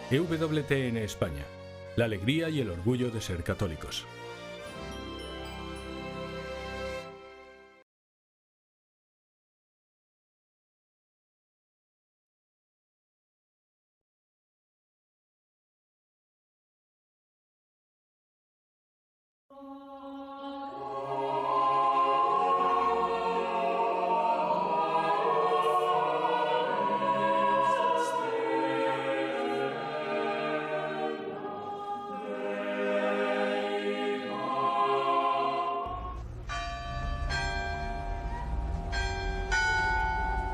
EWTN España, la alegría y el orgullo de ser católicos.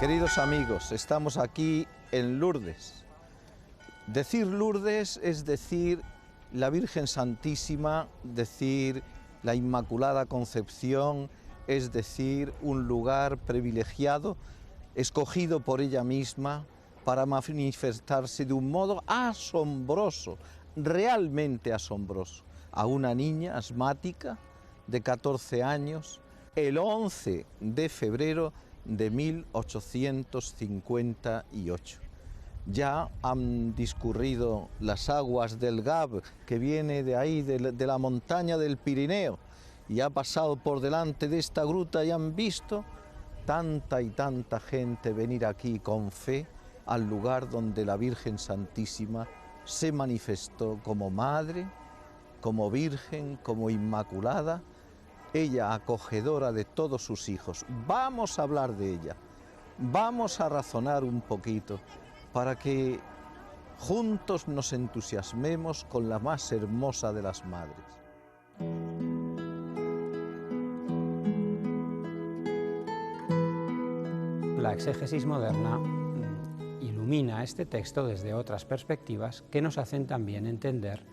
Queridos amigos, estamos aquí en Lourdes. Decir Lourdes es decir la Virgen Santísima, decir la Inmaculada Concepción, es decir un lugar privilegiado, escogido por ella misma para manifestarse de un modo asombroso, realmente asombroso, a una niña asmática de 14 años, el 11 de febrero de 1858. Ya han discurrido las aguas del Gave, que viene de ahí, de la montaña del Pirineo, y ha pasado por delante de esta gruta y han visto tanta y tanta gente venir aquí con fe al lugar donde la Virgen Santísima se manifestó como madre, como virgen, como inmaculada, ella acogedora de todos sus hijos. Vamos a hablar de ella, vamos a razonar un poquito para que juntos nos entusiasmemos con la más hermosa de las madres. La exégesis moderna ilumina este texto desde otras perspectivas que nos hacen también entender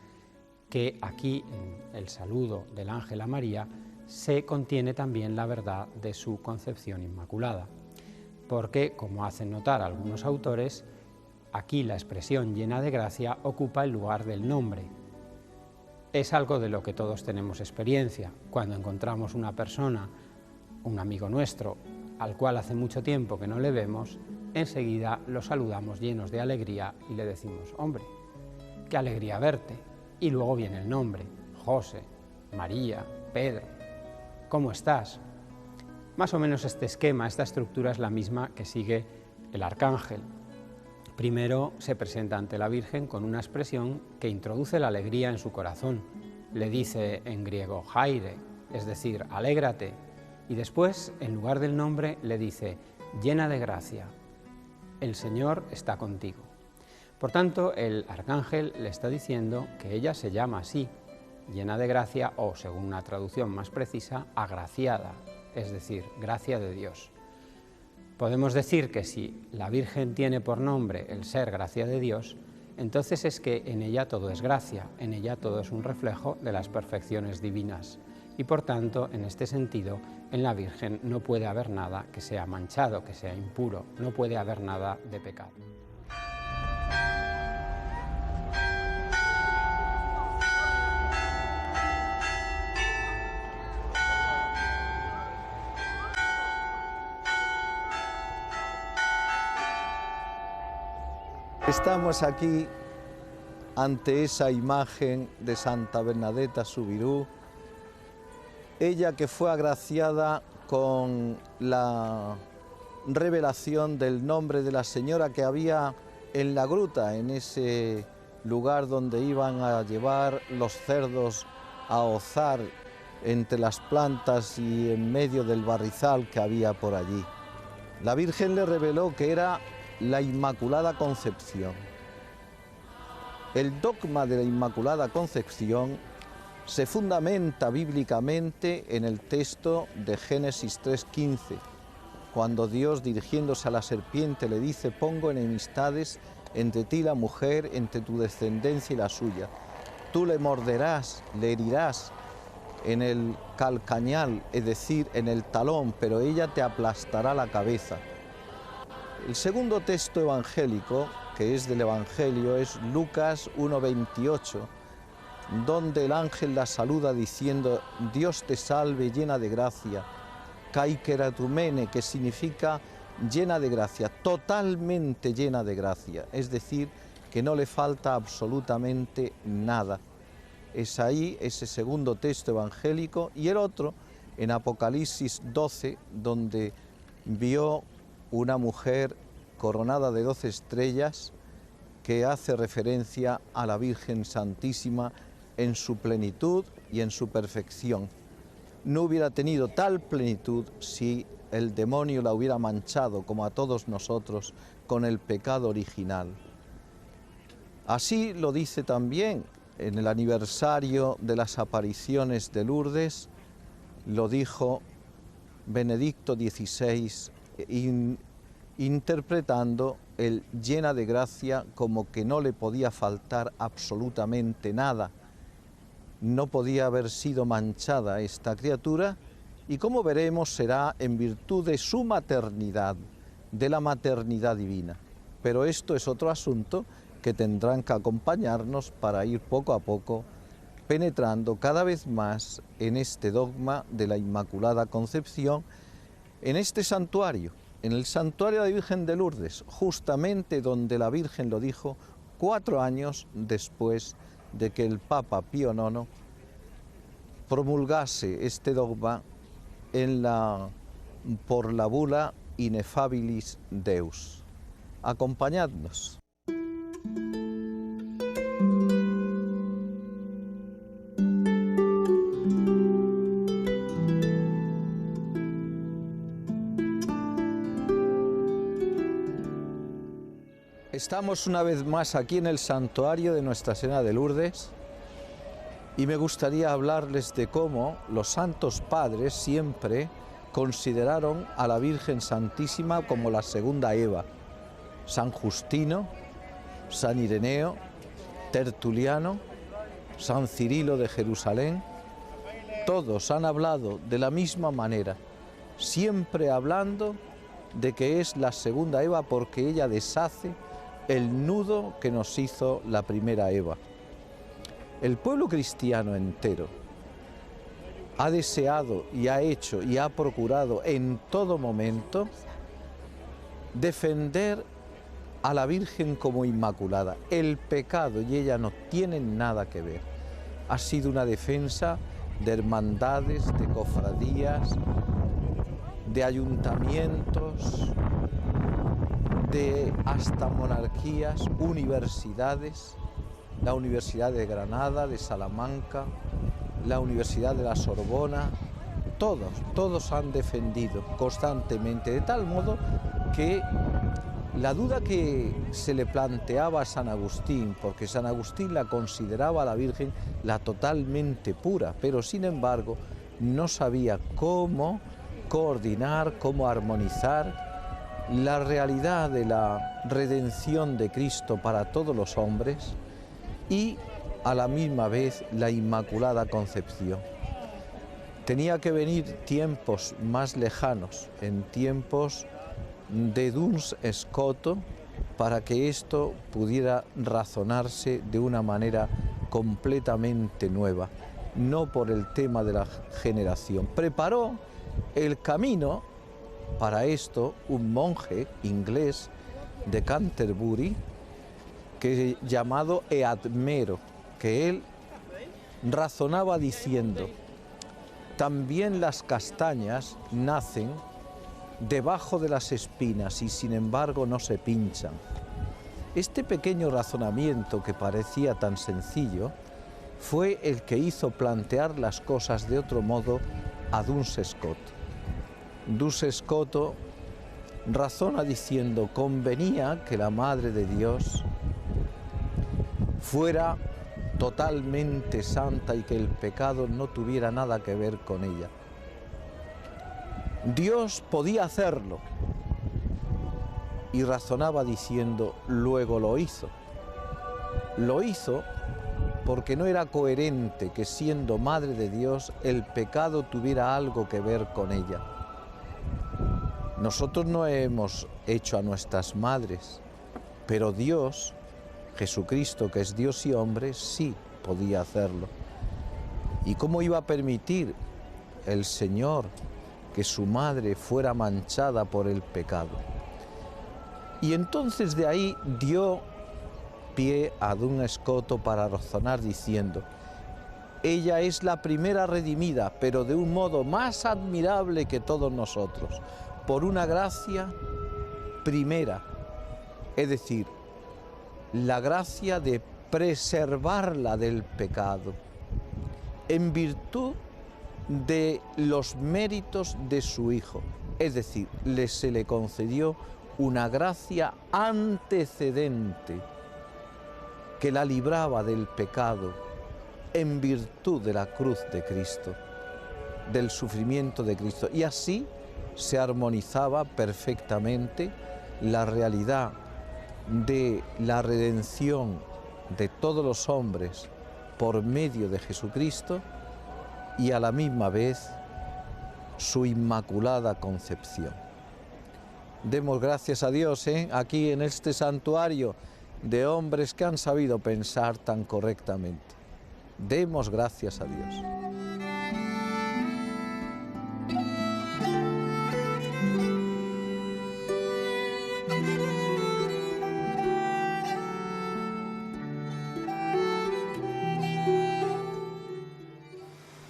que aquí, en el saludo del ángel a María, se contiene también la verdad de su concepción inmaculada. Porque, como hacen notar algunos autores, aquí la expresión llena de gracia ocupa el lugar del nombre. Es algo de lo que todos tenemos experiencia. Cuando encontramos una persona, un amigo nuestro, al cual hace mucho tiempo que no le vemos, enseguida lo saludamos llenos de alegría y le decimos: hombre, qué alegría verte. Y luego viene el nombre: José, María, Pedro. ¿Cómo estás? Más o menos este esquema, esta estructura es la misma que sigue el arcángel. Primero se presenta ante la Virgen con una expresión que introduce la alegría en su corazón. Le dice en griego Jaire, es decir, alégrate. Y después, en lugar del nombre, le dice llena de gracia. El Señor está contigo. Por tanto, el arcángel le está diciendo que ella se llama así, llena de gracia, o, según una traducción más precisa, agraciada, es decir, gracia de Dios. Podemos decir que si la Virgen tiene por nombre el ser gracia de Dios, entonces es que en ella todo es gracia, en ella todo es un reflejo de las perfecciones divinas. Y por tanto, en este sentido, en la Virgen no puede haber nada que sea manchado, que sea impuro, no puede haber nada de pecado. Estamos aquí ante esa imagen de Santa Bernadetta Soubirous, ella que fue agraciada con la revelación del nombre de la señora que había en la gruta, en ese lugar donde iban a llevar los cerdos a ozar entre las plantas y en medio del barrizal que había por allí. La Virgen le reveló que era la Inmaculada Concepción. El dogma de la Inmaculada Concepción se fundamenta bíblicamente en el texto de Génesis 3:15, cuando Dios, dirigiéndose a la serpiente, le dice: pongo enemistades entre ti y la mujer, entre tu descendencia y la suya. Tú le morderás, le herirás en el calcañal, es decir, en el talón, pero ella te aplastará la cabeza. El segundo texto evangélico, que es del Evangelio, es Lucas 1:28, donde el ángel la saluda diciendo: Dios te salve, llena de gracia, kaikeratumene, que significa llena de gracia, totalmente llena de gracia, es decir, que no le falta absolutamente nada. Es ahí ese segundo texto evangélico, y el otro en Apocalipsis 12, donde vio una mujer coronada de 12 estrellas, que hace referencia a la Virgen Santísima en su plenitud y en su perfección. No hubiera tenido tal plenitud si el demonio la hubiera manchado, como a todos nosotros, con el pecado original. Así lo dice también en el aniversario de las apariciones de Lourdes, lo dijo Benedicto XVI, interpretando el llena de gracia como que no le podía faltar absolutamente nada. No podía haber sido manchada esta criatura, y como veremos será en virtud de su maternidad, de la maternidad divina. Pero esto es otro asunto que tendrán que acompañarnos para ir poco a poco penetrando cada vez más en este dogma de la Inmaculada Concepción, en este santuario, en el santuario de la Virgen de Lourdes, justamente donde la Virgen lo dijo 4 años después de que el Papa Pío IX promulgase este dogma por la bula Ineffabilis Deus. Acompañadnos. Estamos una vez más aquí en el santuario de Nuestra Señora de Lourdes, y me gustaría hablarles de cómo los santos padres siempre consideraron a la Virgen Santísima como la segunda Eva. San Justino, San Ireneo, Tertuliano, San Cirilo de Jerusalén, todos han hablado de la misma manera, siempre hablando de que es la segunda Eva porque ella deshace el nudo que nos hizo la primera Eva. El pueblo cristiano entero ha deseado y ha hecho y ha procurado en todo momento defender a la Virgen como inmaculada. El pecado y ella no tienen nada que ver. Ha sido una defensa de hermandades, de cofradías, de ayuntamientos, de hasta monarquías, universidades, la Universidad de Granada, de Salamanca, la Universidad de la Sorbona, todos han defendido constantemente, de tal modo que la duda que se le planteaba a San Agustín, porque San Agustín la consideraba a la Virgen la totalmente pura, pero sin embargo no sabía cómo coordinar, cómo armonizar la realidad de la redención de Cristo para todos los hombres y a la misma vez la Inmaculada Concepción. Tenía que venir tiempos más lejanos, en tiempos de Duns Scoto, para que esto pudiera razonarse de una manera completamente nueva, no por el tema de la generación. Preparó el camino para esto un monje inglés de Canterbury, llamado Eadmero, que él razonaba diciendo: también las castañas nacen debajo de las espinas y sin embargo no se pinchan. Este pequeño razonamiento, que parecía tan sencillo, fue el que hizo plantear las cosas de otro modo a Duns Scoto. Duns Scoto razona diciendo: convenía que la Madre de Dios fuera totalmente santa y que el pecado no tuviera nada que ver con ella. Dios podía hacerlo, y razonaba diciendo: luego lo hizo. Lo hizo porque no era coherente que, siendo Madre de Dios, el pecado tuviera algo que ver con ella. Nosotros no hemos hecho a nuestras madres, pero Dios, Jesucristo, que es Dios y hombre, sí podía hacerlo. ¿Y cómo iba a permitir el Señor que su madre fuera manchada por el pecado? Y entonces de ahí dio pie ad un escoto para razonar diciendo: ella es la primera redimida, pero de un modo más admirable que todos nosotros, por una gracia primera, es decir, la gracia de preservarla del pecado, en virtud de los méritos de su Hijo, es decir, se le concedió una gracia antecedente que la libraba del pecado en virtud de la cruz de Cristo, del sufrimiento de Cristo, y así se armonizaba perfectamente la realidad de la redención de todos los hombres por medio de Jesucristo y a la misma vez su inmaculada concepción. Demos gracias a Dios, aquí en este santuario de hombres que han sabido pensar tan correctamente. Demos gracias a Dios.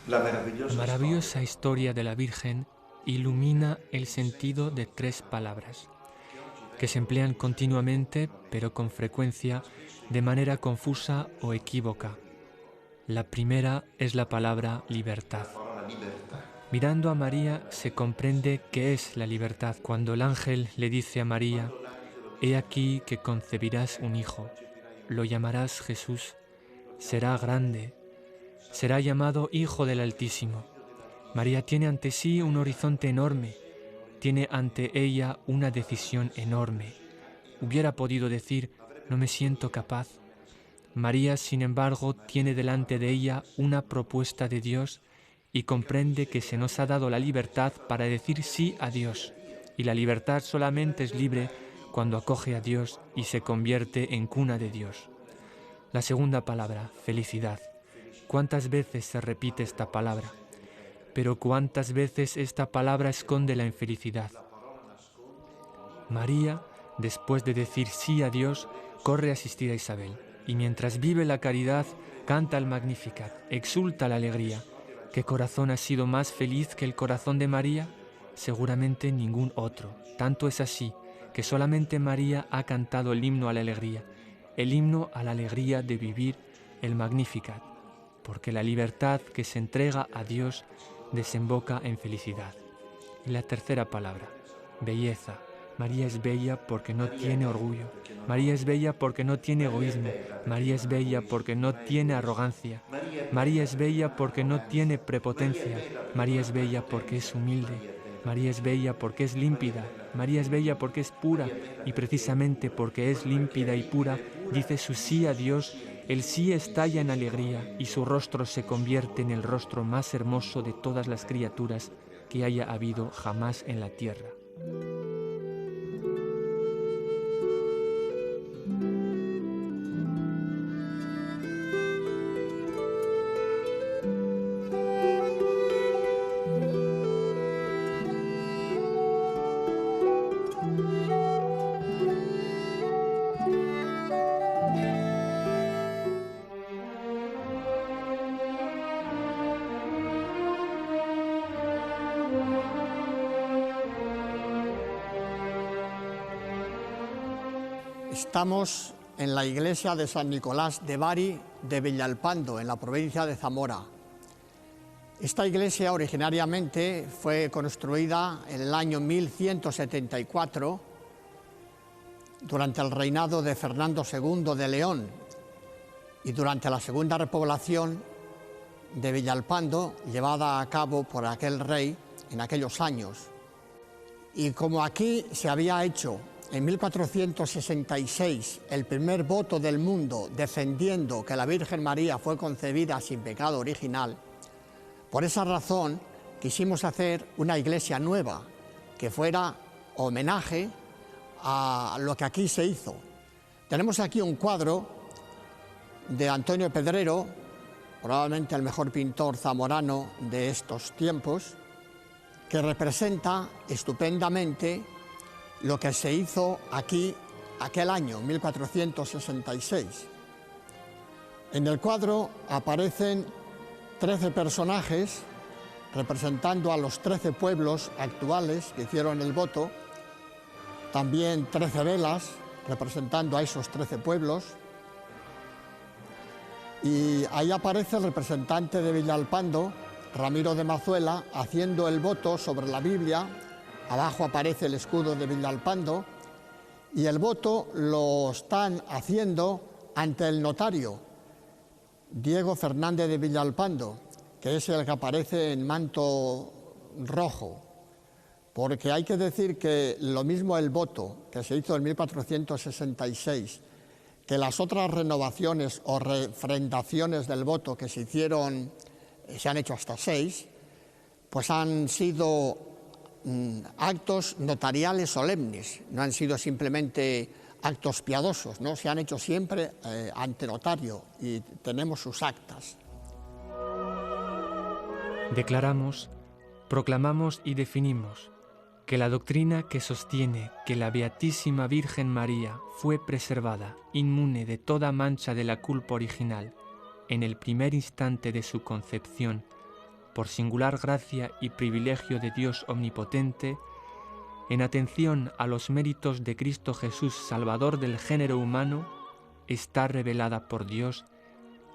La maravillosa historia de la Virgen ilumina el sentido de tres palabras, que se emplean continuamente, pero con frecuencia de manera confusa o equívoca. La primera es la palabra libertad. Mirando a María se comprende qué es la libertad cuando el ángel le dice a María: «He aquí que concebirás un hijo, lo llamarás Jesús, será grande, será llamado Hijo del Altísimo». María tiene ante sí un horizonte enorme, tiene ante ella una decisión enorme. Hubiera podido decir: «No me siento capaz». María, sin embargo, tiene delante de ella una propuesta de Dios y comprende que se nos ha dado la libertad para decir sí a Dios. Y la libertad solamente es libre cuando acoge a Dios y se convierte en cuna de Dios. La segunda palabra, felicidad. ¿Cuántas veces se repite esta palabra? Pero ¿cuántas veces esta palabra esconde la infelicidad? María, después de decir sí a Dios, corre a asistir a Isabel. Y mientras vive la caridad, canta el Magnificat, exulta la alegría. ¿Qué corazón ha sido más feliz que el corazón de María? Seguramente ningún otro. Tanto es así que solamente María ha cantado el himno a la alegría, el himno a la alegría de vivir el Magnificat, porque la libertad que se entrega a Dios desemboca en felicidad. Y la tercera palabra, belleza. María es bella porque no tiene orgullo. María es bella porque no tiene egoísmo. María es bella porque no tiene arrogancia. María es bella porque no tiene prepotencia. María es bella porque es humilde. María es bella porque es límpida. María es bella porque es pura. Y precisamente porque es límpida y pura, dice su sí a Dios. El sí estalla en alegría y su rostro se convierte en el rostro más hermoso de todas las criaturas que haya habido jamás en la tierra. Estamos en la iglesia de San Nicolás de Bari de Villalpando, en la provincia de Zamora. Esta iglesia originariamente fue construida en el año 1174 durante el reinado de Fernando II de León y durante la segunda repoblación de Villalpando, llevada a cabo por aquel rey en aquellos años. Y como aquí se había hecho en 1466 el primer voto del mundo defendiendo que la Virgen María fue concebida sin pecado original, por esa razón quisimos hacer una iglesia nueva que fuera homenaje a lo que aquí se hizo. Tenemos aquí un cuadro de Antonio Pedrero, probablemente el mejor pintor zamorano de estos tiempos, que representa estupendamente lo que se hizo aquí aquel año, 1466. En el cuadro aparecen 13 personajes representando a los 13 pueblos actuales que hicieron el voto, también 13 velas representando a esos 13 pueblos, y ahí aparece el representante de Villalpando, Ramiro de Mazuela, haciendo el voto sobre la Biblia. Abajo aparece el escudo de Villalpando, y el voto lo están haciendo ante el notario, Diego Fernández de Villalpando, que es el que aparece en manto rojo, porque hay que decir que lo mismo el voto que se hizo en 1466, que las otras renovaciones o refrendaciones del voto que se hicieron, se han hecho hasta 6, pues han sido actos notariales solemnes, no han sido simplemente actos piadosos, ¿no? Se han hecho siempre ante notario y tenemos sus actas. Declaramos, proclamamos y definimos que la doctrina que sostiene que la Beatísima Virgen María fue preservada inmune de toda mancha de la culpa original en el primer instante de su concepción, por singular gracia y privilegio de Dios omnipotente, en atención a los méritos de Cristo Jesús, Salvador del género humano, está revelada por Dios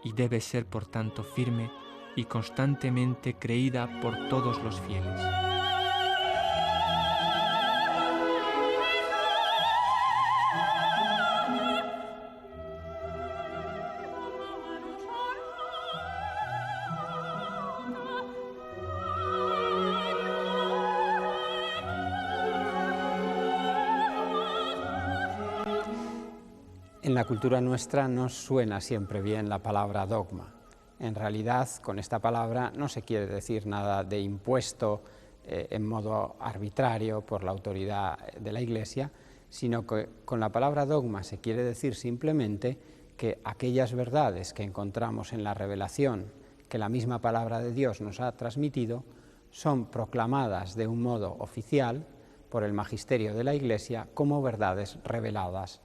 y debe ser por tanto firme y constantemente creída por todos los fieles. En la cultura nuestra no suena siempre bien la palabra dogma. En realidad, con esta palabra no se quiere decir nada de impuesto en modo arbitrario por la autoridad de la Iglesia, sino que con la palabra dogma se quiere decir simplemente que aquellas verdades que encontramos en la revelación, que la misma palabra de Dios nos ha transmitido, son proclamadas de un modo oficial por el magisterio de la Iglesia como verdades reveladas,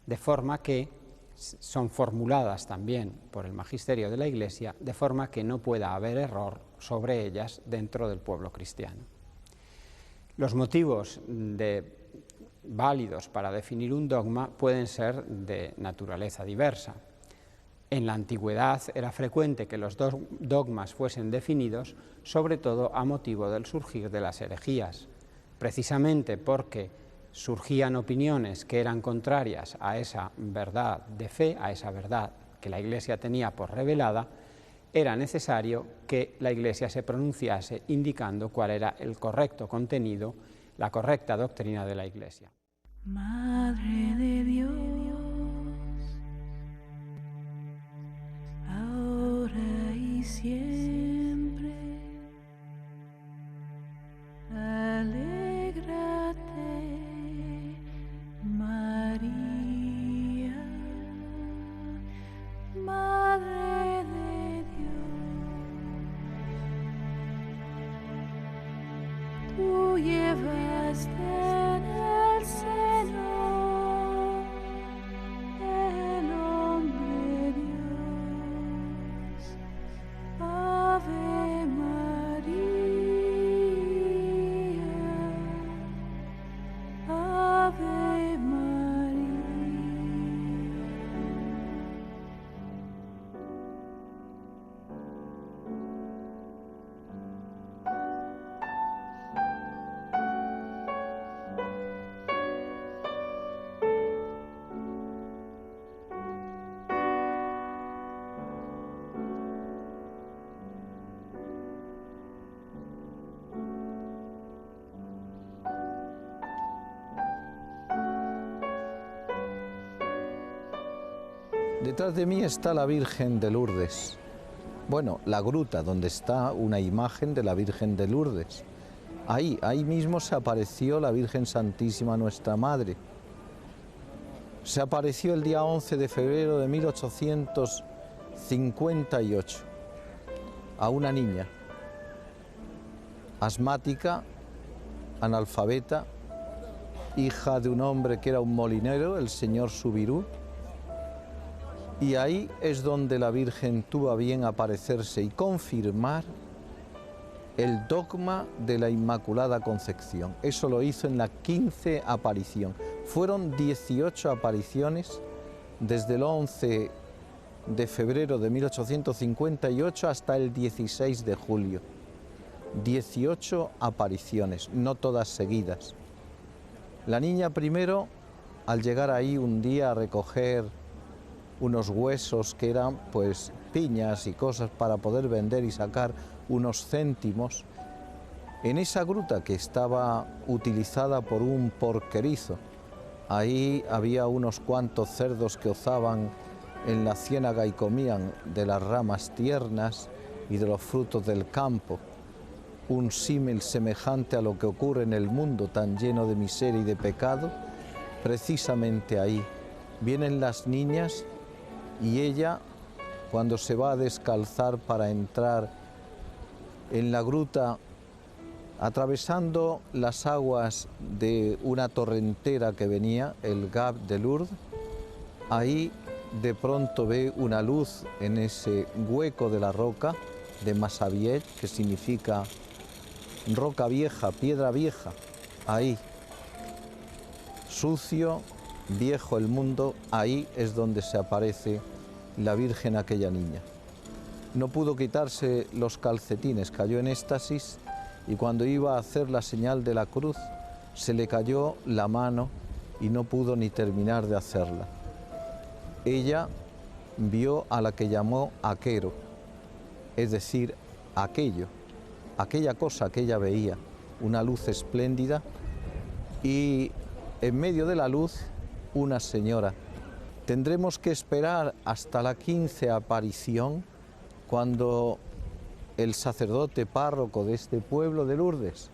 de forma que son formuladas también por el magisterio de la Iglesia, de forma que no pueda haber error sobre ellas dentro del pueblo cristiano. Los motivos válidos para definir un dogma pueden ser de naturaleza diversa. En la antigüedad era frecuente que los dogmas fuesen definidos sobre todo a motivo del surgir de las herejías, precisamente porque surgían opiniones que eran contrarias a esa verdad de fe, a esa verdad que la Iglesia tenía por revelada. Era necesario que la Iglesia se pronunciase indicando cuál era el correcto contenido, la correcta doctrina de la Iglesia. Madre de Dios, ahora y siempre, alégrate, María, Madre de Dios, tú llevaste en el seno el hombre Dios, Ave María, Ave María. Detrás de mí está la Virgen de Lourdes. Bueno, la gruta donde está una imagen de la Virgen de Lourdes. Ahí mismo se apareció la Virgen Santísima Nuestra Madre. Se apareció el día 11 de febrero de 1858 a una niña asmática, analfabeta hija de un hombre que era un molinero, el señor Subirú. Y ahí es donde la Virgen tuvo a bien aparecerse y confirmar el dogma de la Inmaculada Concepción. Eso lo hizo en la 15 aparición. Fueron 18 apariciones desde el 11 de febrero de 1858 hasta el 16 de julio. 18 apariciones, no todas seguidas. La niña primero, al llegar ahí un día a recoger unos huesos que eran pues piñas y cosas para poder vender y sacar unos céntimos, en esa gruta que estaba utilizada por un porquerizo. Ahí había unos cuantos cerdos que ozaban en la ciénaga y comían de las ramas tiernas y de los frutos del campo. Un símil semejante a lo que ocurre en el mundo tan lleno de miseria y de pecado. Precisamente ahí vienen las niñas y ella, cuando se va a descalzar para entrar en la gruta, atravesando las aguas de una torrentera que venía, el Gab de Lourdes, ahí de pronto ve una luz en ese hueco de la roca de Massabielle, que significa roca vieja, piedra vieja. Ahí, sucio, viejo el mundo, ahí es donde se aparece la Virgen a aquella niña. No pudo quitarse los calcetines, cayó en éxtasis y cuando iba a hacer la señal de la cruz se le cayó la mano y no pudo ni terminar de hacerla. Ella vio a la que llamó aquero, es decir, aquella cosa que ella veía, una luz espléndida y en medio de la luz una señora. Tendremos que esperar hasta la 15 aparición cuando el sacerdote párroco de este pueblo de Lourdes,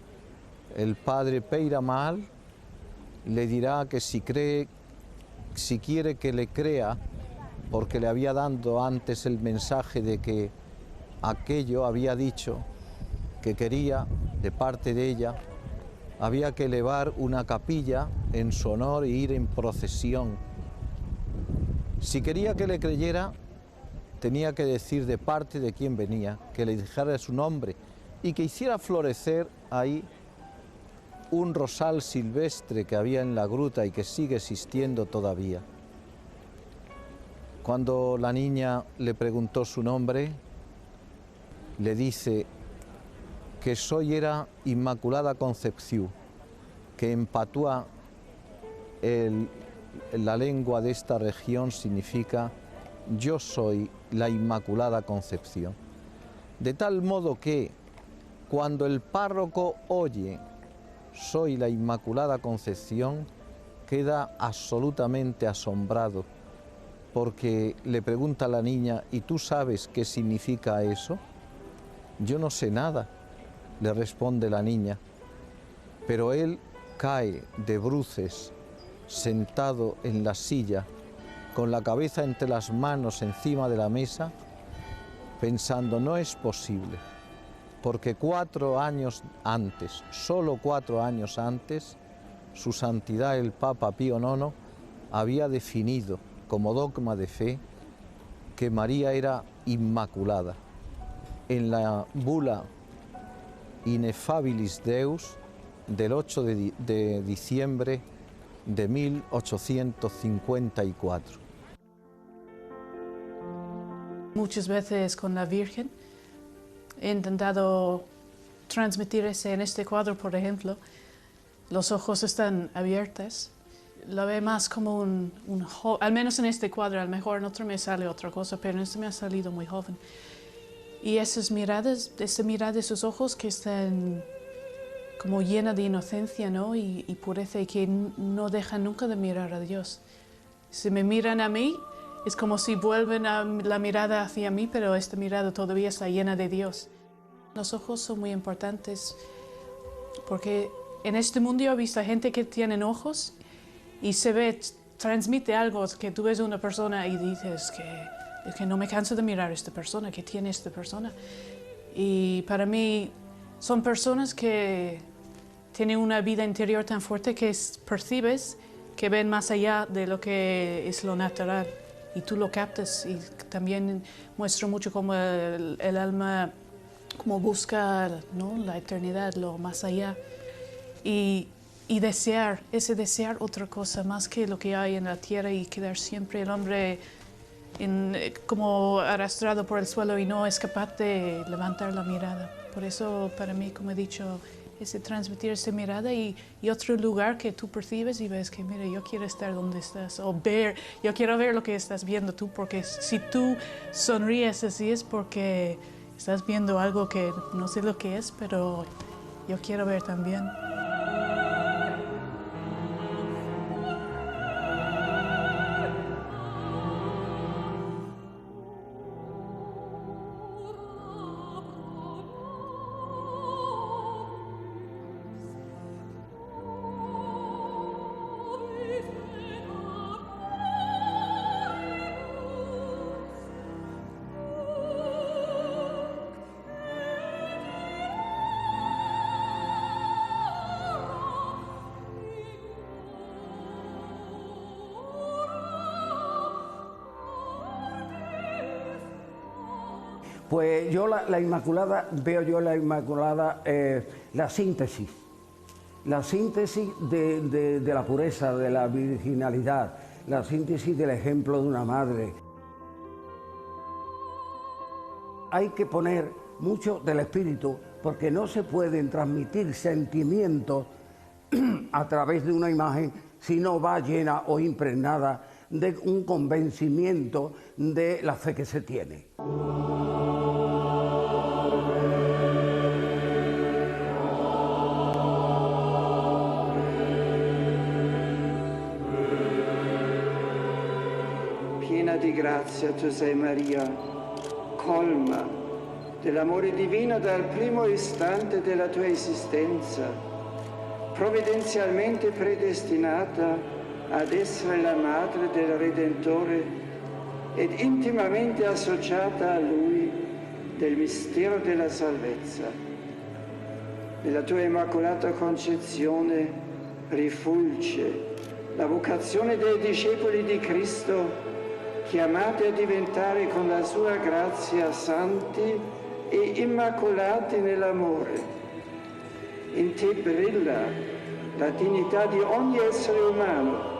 el padre Peira Maal, le dirá que si quiere que le crea, porque le había dado antes el mensaje de que aquello había dicho que quería de parte de ella, había que elevar una capilla en su honor e ir en procesión. Si quería que le creyera, tenía que decir de parte de quién venía, que le dijera su nombre y que hiciera florecer ahí un rosal silvestre que había en la gruta y que sigue existiendo todavía. Cuando la niña le preguntó su nombre, le dice que soy era Inmaculada Concepción, que en patuá, la lengua de esta región, significa yo soy la Inmaculada Concepción. De tal modo que cuando el párroco oye soy la Inmaculada Concepción, queda absolutamente asombrado, porque le pregunta a la niña, ¿y tú sabes qué significa eso? Yo no sé nada, le responde la niña, pero él cae de bruces, sentado en la silla, con la cabeza entre las manos encima de la mesa, pensando, no es posible, porque 4 años antes, solo 4 años antes, su santidad el Papa Pío IX había definido como dogma de fe que María era inmaculada. En la bula Ineffabilis Deus del 8 de diciembre de 1854. Muchas veces con la Virgen he intentado transmitir en este cuadro, por ejemplo, los ojos están abiertos. Lo ve más como un joven, al menos en este cuadro, a lo mejor en otro me sale otra cosa, pero en este me ha salido muy joven. Y esas miradas, esa mirada de sus ojos que están como llena de inocencia, ¿no? y pureza, y que no dejan nunca de mirar a Dios. Si me miran a mí, es como si vuelven la mirada hacia mí, pero esta mirada todavía está llena de Dios. Los ojos son muy importantes porque en este mundo he visto gente que tienen ojos y se ve, transmite algo, que tú ves a una persona y dices que no me canso de mirar a esta persona, que tiene esta persona. Y para mí son personas que tienen una vida interior tan fuerte que percibes que ven más allá de lo que es lo natural y tú lo captas, y también muestra mucho cómo el alma como busca, ¿no?, la eternidad, lo más allá, y desear otra cosa más que lo que hay en la tierra, y quedar siempre el hombre como arrastrado por el suelo y no es capaz de levantar la mirada. Por eso para mí, como he dicho, es transmitir esa mirada y otro lugar que tú percibes y ves que, mira, yo quiero estar donde estás, o yo quiero ver lo que estás viendo tú, porque si tú sonríes así es porque estás viendo algo que no sé lo que es, pero yo quiero ver también. Pues yo la Inmaculada, veo yo la Inmaculada, la síntesis de la pureza, de la virginalidad, la síntesis del ejemplo de una madre. Hay que poner mucho del espíritu, porque no se pueden transmitir sentimientos a través de una imagen si no va llena o impregnada de un convencimiento de la fe que se tiene. Piena di grazia tu sei Maria, colma dell'amore divino dal primo istante della tua esistenza, provvidenzialmente predestinata ad essere la madre del Redentore ed intimamente associata a Lui del mistero della salvezza. Nella tua Immacolata Concezione rifulge la vocazione dei discepoli di Cristo, chiamati a diventare con la sua grazia santi e immacolati nell'amore. In te brilla la dignità di ogni essere umano,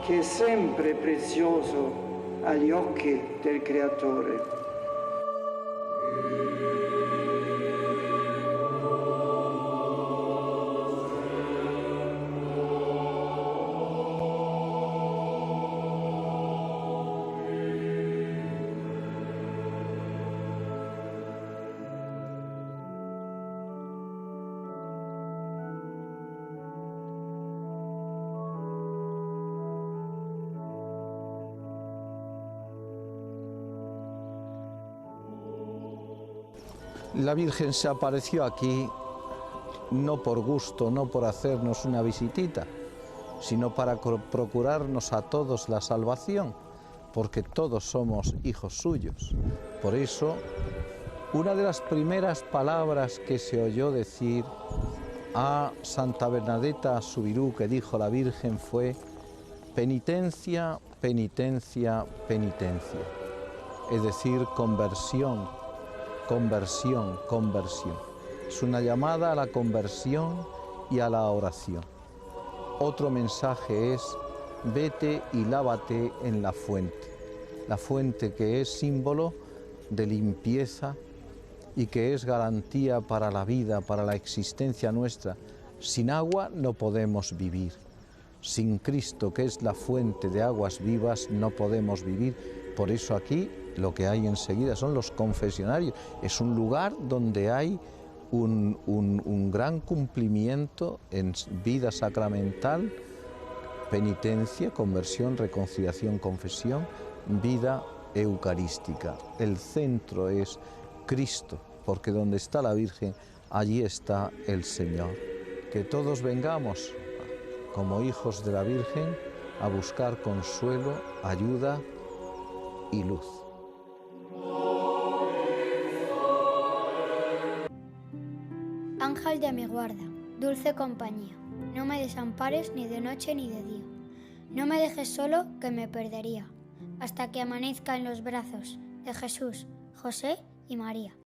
che è sempre prezioso agli occhi del Creatore. La Virgen se apareció aquí no por gusto, no por hacernos una visitita, sino para procurarnos a todos la salvación, porque todos somos hijos suyos. Por eso, una de las primeras palabras que se oyó decir a Santa Bernadetta Soubirous, que dijo la Virgen, fue: penitencia, penitencia, penitencia. Es decir, conversión, conversión, conversión. Es una llamada a la conversión y a la oración. Otro mensaje es: vete y lávate en la fuente que es símbolo de limpieza y que es garantía para la vida, para la existencia nuestra. Sin agua no podemos vivir. Sin Cristo, que es la fuente de aguas vivas, no podemos vivir. Por eso aquí lo que hay enseguida son los confesionarios. Es un lugar donde hay un gran cumplimiento en vida sacramental, penitencia, conversión, reconciliación, confesión, vida eucarística. El centro es Cristo, porque donde está la Virgen, allí está el Señor. Que todos vengamos, como hijos de la Virgen, a buscar consuelo, ayuda y luz. Ángel de mi guarda, dulce compañía, no me desampares ni de noche ni de día. No me dejes solo, que me perdería, hasta que amanezca en los brazos de Jesús, José y María.